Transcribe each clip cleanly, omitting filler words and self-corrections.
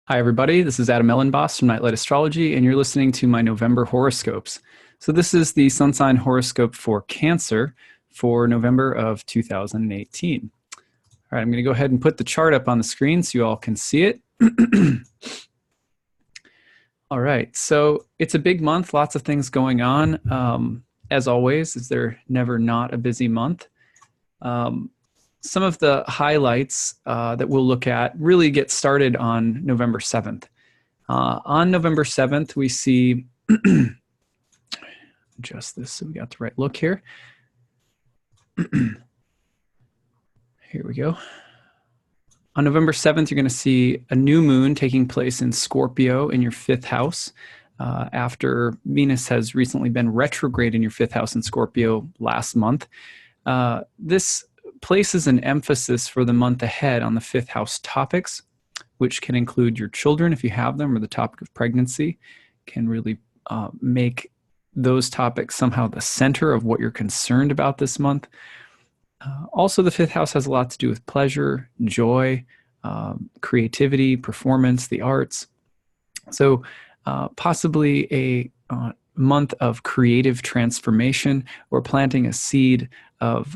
Hi, everybody. This is Elenbaas from Nightlight Astrology, and you're listening to my November horoscopes. So, this is the sun sign horoscope for Cancer for November of 2018. All right, I'm going to go ahead and put the chart up on the screen so you all can see it. All right, so it's a big month, lots of things going on. As always, is there never not a busy month? Some of the highlights that we'll look at really get started on November 7th. On November 7th, we see, adjust this so we got the right look here. Here we go. On November 7th, you're going to see a new moon taking place in Scorpio in your fifth house. After Venus has recently been retrograde in your fifth house in Scorpio last month. This places an emphasis for the month ahead on the fifth house topics, which can include your children if you have them, or the topic of pregnancy, can really make those topics somehow the center of what you're concerned about this month. Also, the fifth house has a lot to do with pleasure, joy, creativity, performance, the arts. So possibly a month of creative transformation or planting a seed of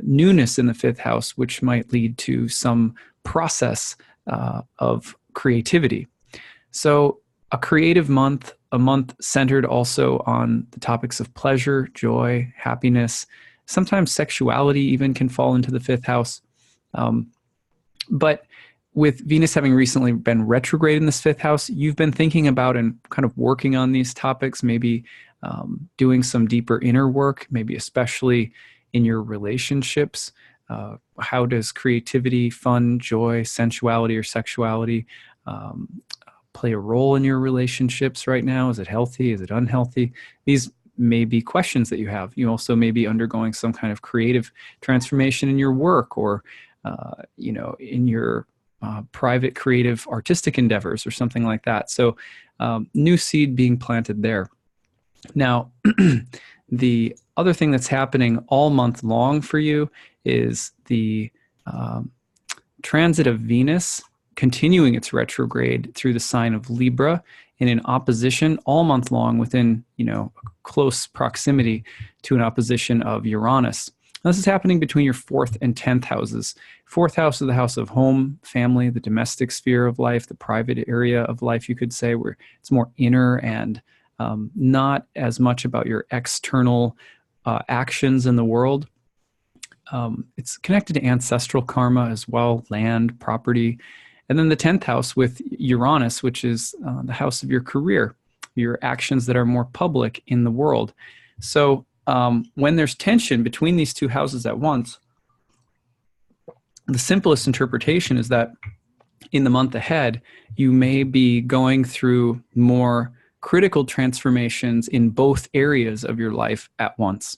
newness in the fifth house, which might lead to some process of creativity. So a creative month, a month centered also on the topics of pleasure, joy, happiness. Sometimes sexuality even can fall into the fifth house. But with Venus having recently been retrograde in this fifth house, you've been thinking about and kind of working on these topics, maybe doing some deeper inner work, maybe especially in your relationships. How does creativity, fun, joy, sensuality, or sexuality play a role in your relationships right now? Is it healthy? Is it unhealthy? These may be questions that you have. You also may be undergoing some kind of creative transformation in your work, or in your private creative artistic endeavors or something like that. So new seed being planted there. Now, the other thing that's happening all month long for you is the transit of Venus continuing its retrograde through the sign of Libra in an opposition all month long within, close proximity to an opposition of Uranus. Now, this is happening between your fourth and 10th houses. Fourth house is the house of home, family, the domestic sphere of life, the private area of life, you could say, where it's more inner and not as much about your external actions in the world. It's connected to ancestral karma as well, land, property. And then the 10th house with Uranus, which is the house of your career, your actions that are more public in the world. So when there's tension between these two houses at once, the simplest interpretation is that in the month ahead, you may be going through more critical transformations in both areas of your life at once.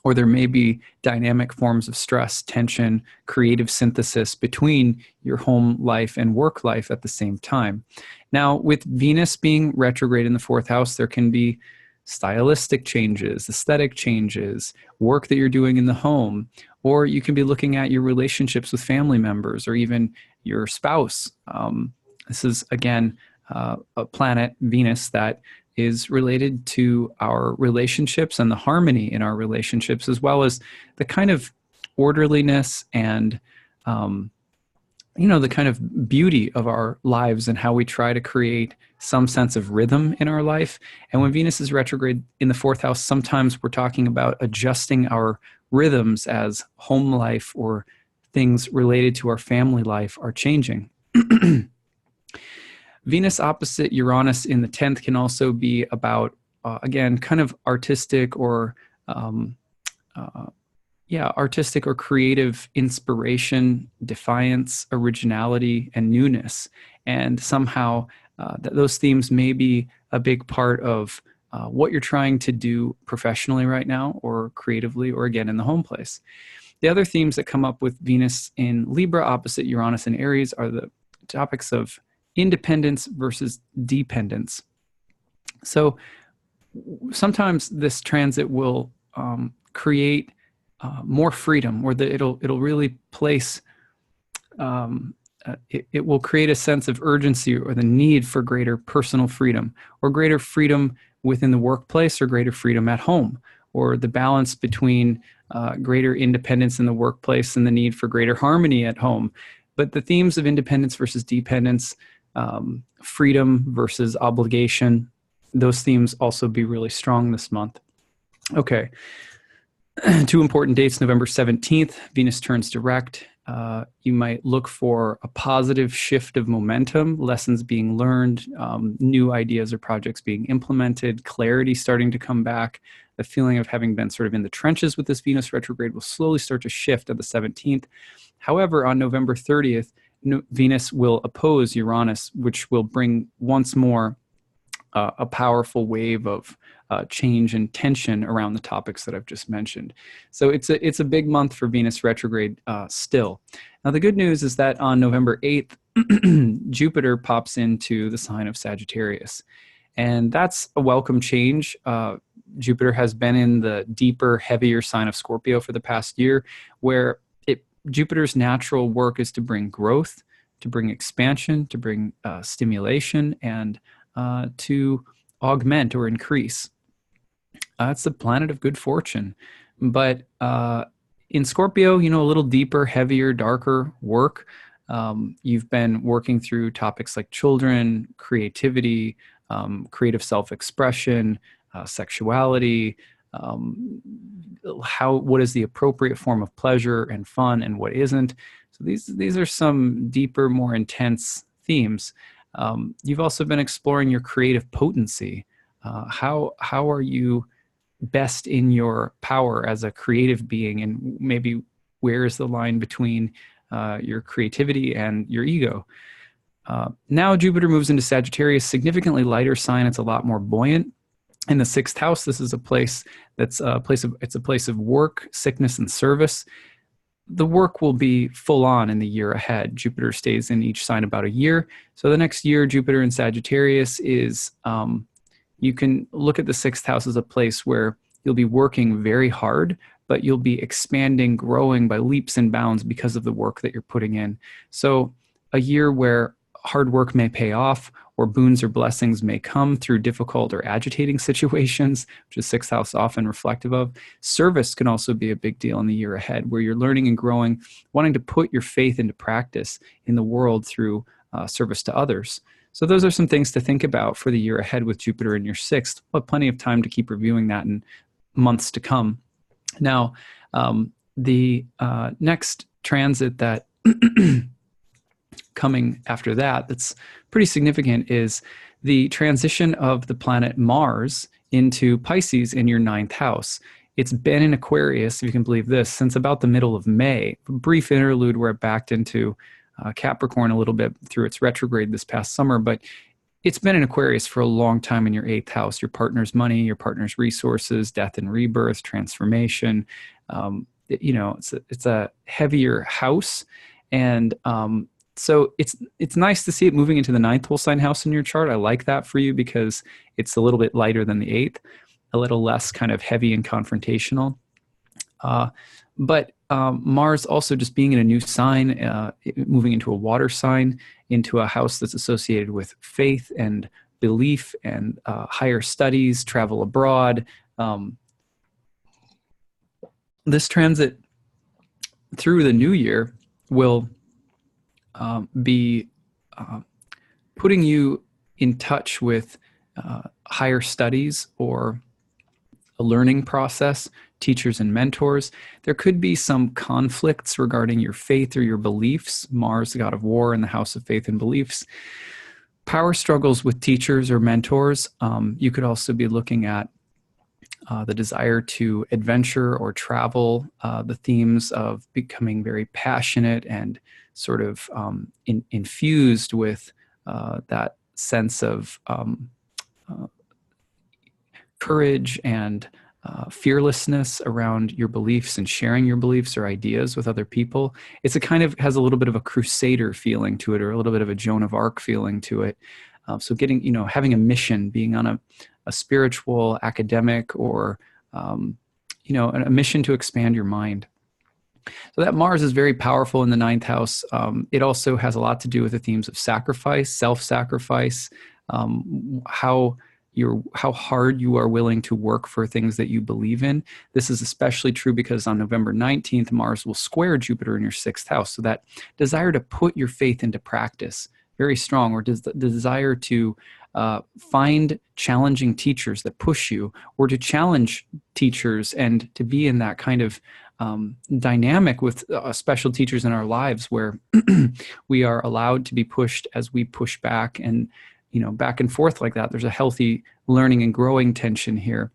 Or there may be dynamic forms of stress, tension, creative synthesis between your home life and work life at the same time. Now, with Venus being retrograde in the fourth house, there can be stylistic changes, aesthetic changes, work that you're doing in the home, or you can be looking at your relationships with family members or even your spouse. This is, again, a planet, Venus, that is related to our relationships and the harmony in our relationships, as well as the kind of orderliness and the kind of beauty of our lives and how we try to create some sense of rhythm in our life. And when Venus is retrograde in the fourth house, sometimes we're talking about adjusting our rhythms as home life or things related to our family life are changing. Venus opposite Uranus in the 10th can also be about, again, kind of artistic or artistic or creative inspiration, defiance, originality, and newness. And somehow those themes may be a big part of what you're trying to do professionally right now, or creatively, or again in the home place. The other themes that come up with Venus in Libra opposite Uranus in Aries are the topics of independence versus dependence. So sometimes this transit will create more freedom, or it'll really place it will create a sense of urgency or the need for greater personal freedom, or greater freedom within the workplace, or greater freedom at home, or the balance between greater independence in the workplace and the need for greater harmony at home. But the themes of independence versus dependence, freedom versus obligation, those themes also be really strong this month. Okay. 2 important dates: November 17th, Venus turns direct. You might look for a positive shift of momentum, lessons being learned, new ideas or projects being implemented, clarity starting to come back. The feeling of having been sort of in the trenches with this Venus retrograde will slowly start to shift at the 17th. However, on November 30th, Venus will oppose Uranus, which will bring once more a powerful wave of change and tension around the topics that I've just mentioned. So it's a big month for Venus retrograde still. Now, the good news is that on November 8th, Jupiter pops into the sign of Sagittarius. And that's a welcome change. Jupiter has been in the deeper, heavier sign of Scorpio for the past year, where Jupiter's natural work is to bring growth, to bring expansion, to bring stimulation, and to augment or increase. It's the planet of good fortune. But in Scorpio, a little deeper, heavier, darker work. You've been working through topics like children, creativity, creative self-expression, sexuality, what is the appropriate form of pleasure and fun and what isn't. So these are some deeper, more intense themes. You've also been exploring your creative potency. How are you best in your power as a creative being, and maybe where is the line between your creativity and your ego? Now Jupiter moves into Sagittarius, significantly lighter sign. It's a lot more buoyant. In the 6th house, this is a place it's a place of work, sickness, and service. The work will be full on in the year ahead. Jupiter stays in each sign about a year. So the next year, Jupiter in Sagittarius is, you can look at the 6th house as a place where you'll be working very hard, but you'll be expanding, growing by leaps and bounds because of the work that you're putting in. So a year where hard work may pay off, or boons or blessings may come through difficult or agitating situations, which is 6th house often reflective of. Service can also be a big deal in the year ahead, where you're learning and growing, wanting to put your faith into practice in the world through service to others. So those are some things to think about for the year ahead with Jupiter in your 6th, but plenty of time to keep reviewing that in months to come. Now, the next transit that coming after that's pretty significant is the transition of the planet Mars into Pisces in your 9th house. It's been in Aquarius, if you can believe this, since about the middle of May. A brief interlude where it backed into Capricorn a little bit through its retrograde this past summer, but it's been in Aquarius for a long time in your 8th house, your partner's money, your partner's resources, death and rebirth, transformation. It's a heavier house, and so it's nice to see it moving into the 9th whole sign house in your chart. I like that for you because it's a little bit lighter than the 8th, a little less kind of heavy and confrontational. But Mars also just being in a new sign, moving into a water sign, into a house that's associated with faith and belief and higher studies, travel abroad. This transit through the new year will be putting you in touch with higher studies or a learning process, teachers and mentors. There could be some conflicts regarding your faith or your beliefs. Mars, the god of war, in the house of faith and beliefs. Power struggles with teachers or mentors. You could also be looking at the desire to adventure or travel, the themes of becoming very passionate and sort of infused with that sense of courage and fearlessness around your beliefs and sharing your beliefs or ideas with other people. It's has a little bit of a crusader feeling to it, or a little bit of a Joan of Arc feeling to it. So having a mission, being on a spiritual, academic, or a mission to expand your mind. So that Mars is very powerful in the ninth house. It also has a lot to do with the themes of sacrifice, self-sacrifice, how how hard you are willing to work for things that you believe in. This is especially true because on November 19th, Mars will square Jupiter in your sixth house. So that desire to put your faith into practice, very strong, or the desire to find challenging teachers that push you, or to challenge teachers and to be in that kind of dynamic with special teachers in our lives where we are allowed to be pushed as we push back, and back and forth like that. There's a healthy learning and growing tension here.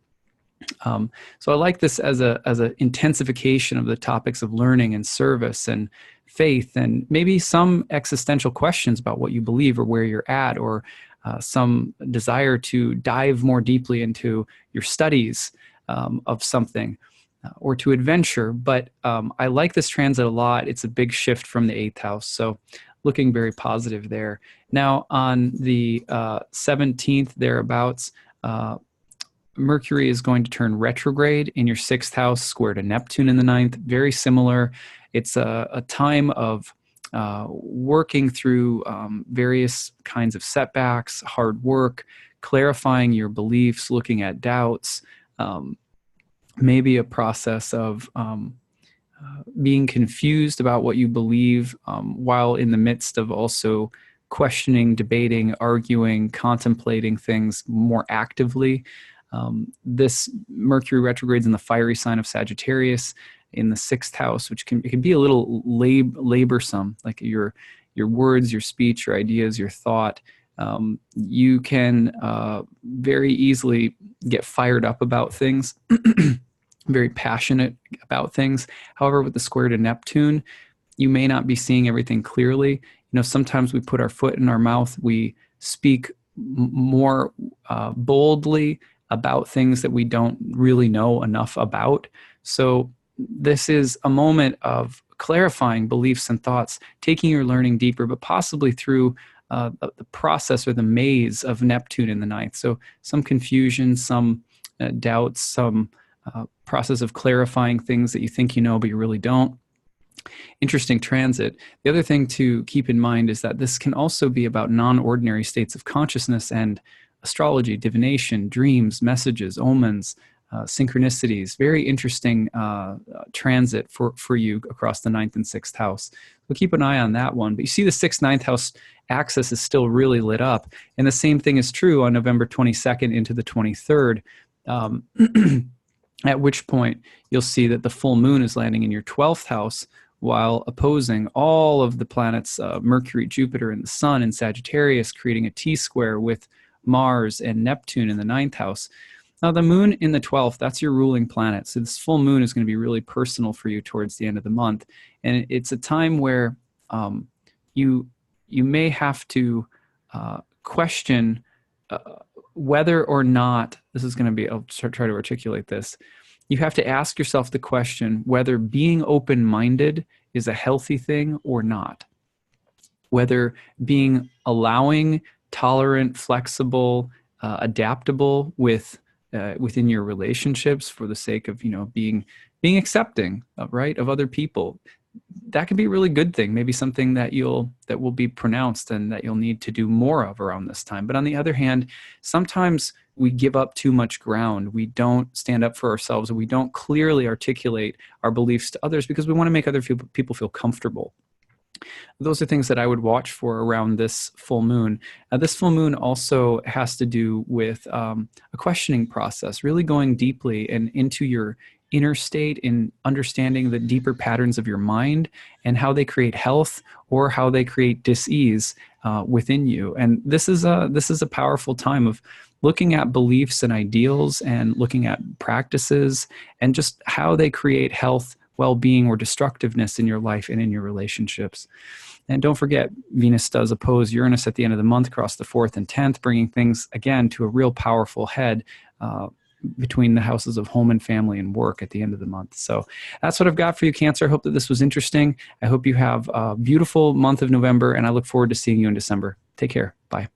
So I like this as a intensification of the topics of learning and service and faith, and maybe some existential questions about what you believe or where you're at, or some desire to dive more deeply into your studies of something, or to adventure. But I like this transit a lot. It's a big shift from the eighth house. So looking very positive there. Now on the 17th thereabouts, Mercury is going to turn retrograde in your sixth house, square to Neptune in the ninth. Very similar. It's a time of working through various kinds of setbacks, hard work, clarifying your beliefs, looking at doubts, maybe a process of being confused about what you believe, while in the midst of also questioning, debating, arguing, contemplating things more actively. This Mercury retrogrades in the fiery sign of Sagittarius in the sixth house, which can be a little laborsome, like your words, your speech, your ideas, your thought. You can very easily get fired up about things, very passionate about things. However, with the square to Neptune, you may not be seeing everything clearly. Sometimes we put our foot in our mouth. We speak more boldly about things that we don't really know enough about. So this is a moment of clarifying beliefs and thoughts, taking your learning deeper, but possibly through the process or the maze of Neptune in the ninth. So some confusion, some doubts, some process of clarifying things that you think you know, but you really don't. Interesting transit. The other thing to keep in mind is that this can also be about non-ordinary states of consciousness and astrology, divination, dreams, messages, omens, synchronicities. Very interesting transit for you across the ninth and sixth house. We'll keep an eye on that one. But you see the sixth, ninth house axis is still really lit up. And the same thing is true on November 22nd into the 23rd. At which point you'll see that the full moon is landing in your 12th house while opposing all of the planets, Mercury, Jupiter, and the Sun in Sagittarius, creating a T-square with Mars and Neptune in the ninth house. Now the moon in the 12th, that's your ruling planet. So this full moon is going to be really personal for you towards the end of the month. And it's a time where you may have to question whether or not, this is going to be, I'll try to articulate this. You have to ask yourself the question whether being open-minded is a healthy thing or not. Whether being allowing, tolerant, flexible, adaptable within your relationships for the sake of being accepting, right, of other people. That can be a really good thing, maybe something that will be pronounced and that you'll need to do more of around this time. But on the other hand, sometimes we give up too much ground. We don't stand up for ourselves, and we don't clearly articulate our beliefs to others because we want to make other people feel comfortable. Those are things that I would watch for around this full moon. This full moon also has to do with a questioning process, really going deeply and into your inner state in understanding the deeper patterns of your mind and how they create health or how they create dis-ease within you. And this is a powerful time of looking at beliefs and ideals and looking at practices and just how they create health, well-being, or destructiveness in your life and in your relationships. And don't forget, Venus does oppose Uranus at the end of the month across the 4th and 10th, bringing things, again, to a real powerful head between the houses of home and family and work at the end of the month. So that's what I've got for you, Cancer. I hope that this was interesting. I hope you have a beautiful month of November, and I look forward to seeing you in December. Take care. Bye.